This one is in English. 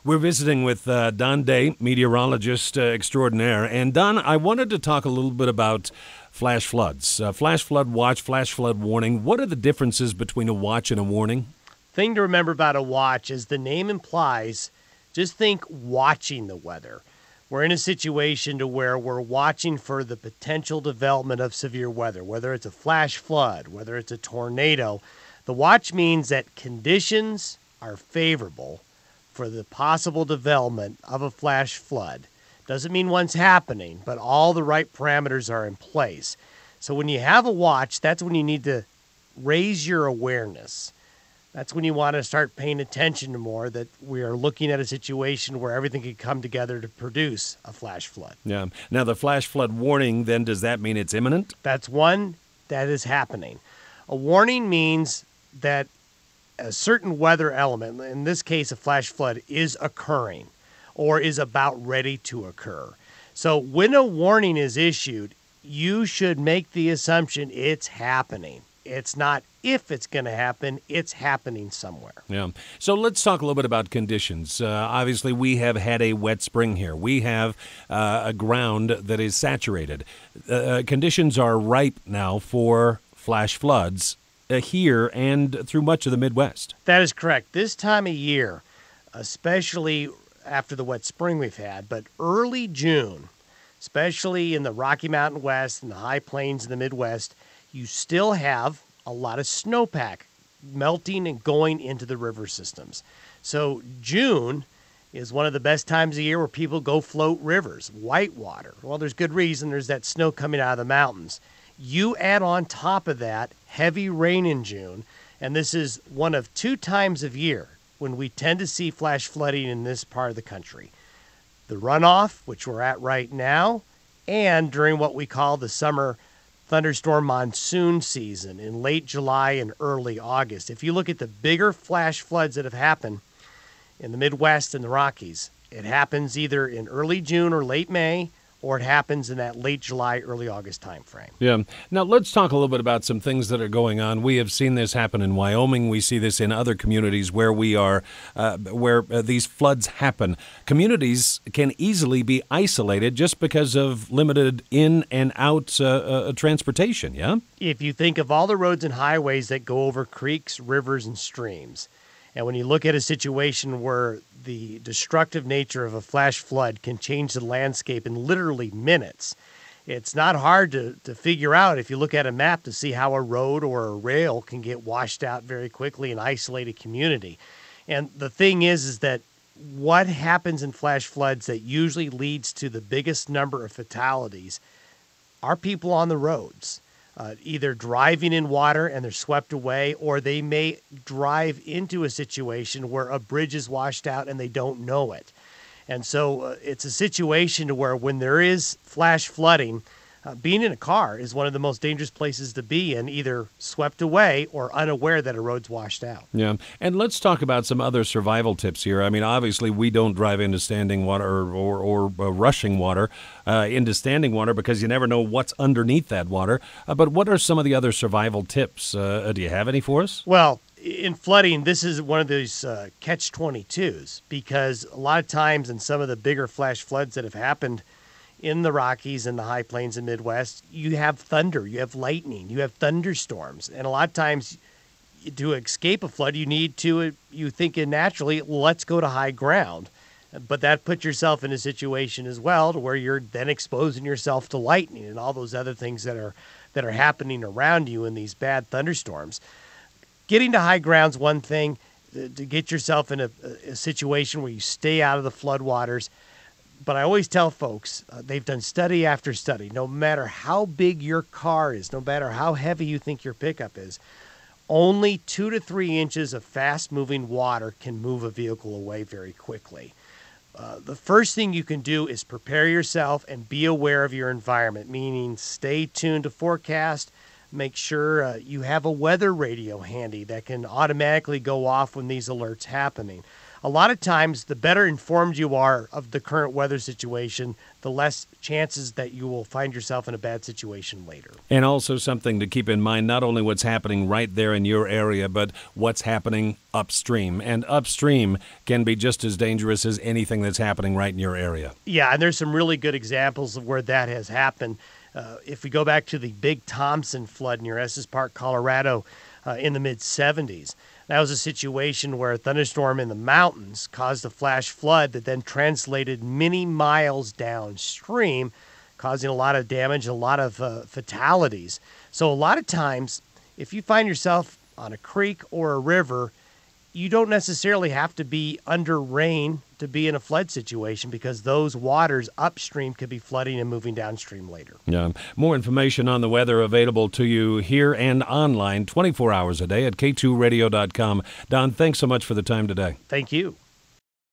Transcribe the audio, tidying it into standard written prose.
We're visiting with Don Day, meteorologist extraordinaire. And Don, I wanted to talk a little bit about flash floods. Flash flood watch, flash flood warning. What are the differences between a watch and a warning? Thing to remember about a watch, as the name implies, just think watching the weather. We're in a situation to where we're watching for the potential development of severe weather, whether it's a flash flood, whether it's a tornado. The watch means that conditions are favorable for the possible development of a flash flood. Doesn't mean one's happening, but all the right parameters are in place. So when you have a watch, that's when you need to raise your awareness. That's when you want to start paying attention more, that we are looking at a situation where everything could come together to produce a flash flood. Yeah. Now, the flash flood warning, then, does that mean it's imminent? That's one that is happening. A warning means that a certain weather element, in this case a flash flood, is occurring or is about ready to occur. So when a warning is issued, you should make the assumption it's happening. It's not if it's going to happen, it's happening somewhere. Yeah. So let's talk a little bit about conditions. Obviously, we have had a wet spring here. We have a ground that is saturated. Conditions are ripe now for flash floods here and through much of the Midwest. That is correct. This time of year, especially after the wet spring we've had, but early June, especially in the Rocky Mountain West and the high plains in the Midwest, you still have a lot of snowpack melting and going into the river systems. So June is one of the best times of year where people go float rivers, whitewater. Well, there's good reason. There's that snow coming out of the mountains. You add on top of that heavy rain in June, and this is one of 2 times of year when we tend to see flash flooding in this part of the country. The runoff, which we're at right now, and during what we call the summer thunderstorm monsoon season in late July and early August. If you look at the bigger flash floods that have happened in the Midwest and the Rockies, it happens either in early June or late May, or it happens in that late July, early August time frame. Yeah. Now, let's talk a little bit about some things that are going on. We have seen this happen in Wyoming. We see this in other communities where we are, where these floods happen. Communities can easily be isolated just because of limited in and out transportation, yeah? If you think of all the roads and highways that go over creeks, rivers, and streams, and when you look at a situation where the destructive nature of a flash flood can change the landscape in literally minutes, it's not hard to figure out if you look at a map to see how a road or a rail can get washed out very quickly and isolate a community. And the thing is that what happens in flash floods that usually leads to the biggest number of fatalities are people on the roads. Either driving in water and they're swept away, or they may drive into a situation where a bridge is washed out and they don't know it. And so it's a situation to where when there is flash flooding, being in a car is one of the most dangerous places to be in, either swept away or unaware that a road's washed out. Yeah, and let's talk about some other survival tips here. I mean, obviously, we don't drive into standing water or rushing water into standing water because you never know what's underneath that water. But what are some of the other survival tips? Do you have any for us? Well, in flooding, this is one of those catch-22s, because a lot of times in some of the bigger flash floods that have happened in the Rockies and the high plains and Midwest, you have thunder, you have lightning, you have thunderstorms. And a lot of times to escape a flood, you think naturally, well, let's go to high ground. But that puts yourself in a situation as well to where you're then exposing yourself to lightning and all those other things that are happening around you in these bad thunderstorms. Getting to high ground's one thing, to get yourself in a situation where you stay out of the floodwaters. But I always tell folks, they've done study after study, no matter how big your car is, no matter how heavy you think your pickup is, only 2 to 3 inches of fast-moving water can move a vehicle away very quickly. The first thing you can do is prepare yourself and be aware of your environment, meaning stay tuned to forecast. Make sure you have a weather radio handy that can automatically go off when these alerts happening. a lot of times the better informed you are of the current weather situation, the less chances that you will find yourself in a bad situation later. And also something to keep in mind, not only what's happening right there in your area, but what's happening upstream. And upstream can be just as dangerous as anything that's happening right in your area. Yeah, and there's some really good examples of where that has happened. If we go back to the big Thompson flood near Estes Park, Colorado, in the mid-'70s, that was a situation where a thunderstorm in the mountains caused a flash flood that then translated many miles downstream, causing a lot of damage, a lot of fatalities. So a lot of times, if you find yourself on a creek or a river, you don't necessarily have to be under rain to be in a flood situation, because those waters upstream could be flooding and moving downstream later. Yeah. More information on the weather available to you here and online 24 hours a day at k2radio.com. Don, thanks so much for the time today. Thank you.